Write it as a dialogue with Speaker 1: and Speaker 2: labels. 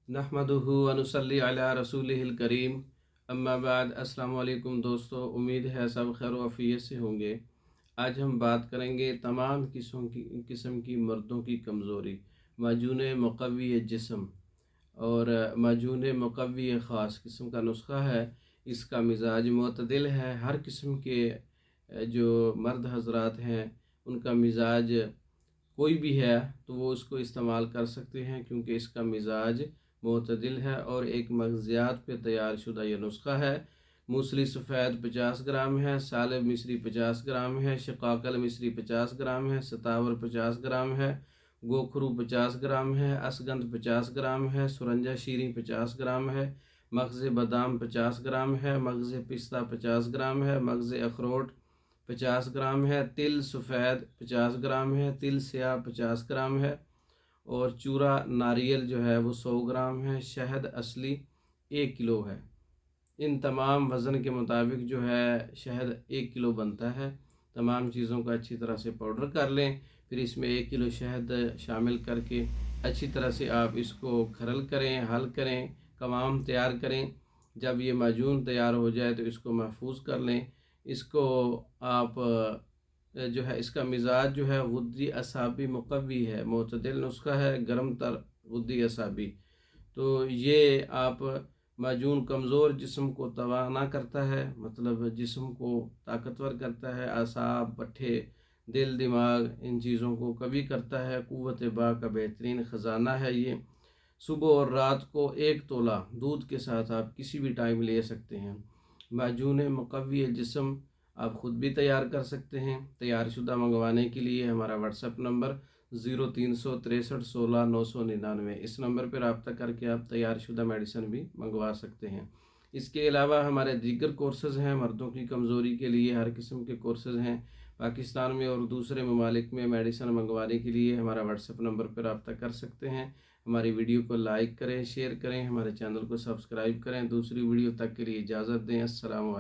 Speaker 1: नहमदुहु व नुसल्ली अला रसूलिहिल करीम। अम्मा बाद। अस्सलामु अलैकुम दोस्तों, उम्मीद है सब खैर वफ़ियत से होंगे। आज हम बात करेंगे तमाम किस्म की मर्दों की कमज़ोरी, माजून मुक़व्वी जिस्म और माजून मुक़व्वी ख़ास किस्म का नुस्खा है। इसका मिजाज मुतदिल है। हर किस्म के जो मर्द हजरात हैं उनका मिजाज कोई भी है तो वो उसको इस्तेमाल कर सकते हैं, क्योंकि इसका मिजाज मुतदिल है और एक मग़ज़ियात पे तैयार शुदा ये नुस्खा है। मूसली सफ़ेद 50 ग्राम है, सालिब मिस्री 50 ग्राम है, शिकाकल मिस्री 50 ग्राम है, सतावर 50 ग्राम है, गोखरू 50 ग्राम है, असगंध 50 ग्राम है, सुरंजा शीरी 50 ग्राम है, मग़ज़ बादाम 50 ग्राम है, मग़ज़ पिस्ता 50 ग्राम है, मग़ज़ अखरोट 50 ग्राम है, तिल सफ़ेद 50 ग्राम है, तिल स्याह 50 ग्राम है और चूरा नारियल जो है वो 100 ग्राम है, शहद असली 1 किलो है। इन तमाम वज़न के मुताबिक जो है शहद 1 किलो बनता है। तमाम चीज़ों का अच्छी तरह से पाउडर कर लें, फिर इसमें 1 किलो शहद शामिल करके अच्छी तरह से आप इसको घरल करें, हल करें, कवाम तैयार करें। जब ये माजून तैयार हो जाए तो इसको महफूज कर लें। इसको आप जो है इसका मिजाज जो है गुद्दी असाबी मुक़व्वी है, मुतदिल नुस्खा है, गरम तर गुद्दी असाबी। तो ये आप माजून कमज़ोर जिस्म को तवाना करता है, मतलब जिस्म को ताकतवर करता है, असाब पट्ठे दिल दिमाग इन चीज़ों को कभी करता है। क़ुव्वत बा का बेहतरीन ख़जाना है ये। सुबह और रात को 1 तोला दूध के साथ आप किसी भी टाइम ले सकते हैं। माजून मुक़व्वी जिस्म आप ख़ुद भी तैयार कर सकते हैं। तैयार शुदा मंगवाने के लिए हमारा व्हाट्सएप नंबर 036316 999, इस नंबर पर रब्ता करके आप तैयार शुदा मेडिसिन भी मंगवा सकते हैं। इसके अलावा हमारे दीगर कोर्सेज़ हैं, मर्दों की कमज़ोरी के लिए हर किस्म के कोर्सेज़ हैं। पाकिस्तान में और दूसरे ममालिक में मेडिसिन मंगवाने के लिए हमारा व्हाट्सएप नंबर पर रब्ता कर सकते हैं। हमारी वीडियो को लाइक करें, शेयर करें, हमारे चैनल को सब्सक्राइब करें। दूसरी वीडियो तक के लिए इजाज़त दें। अस्सलाम वालेकुम।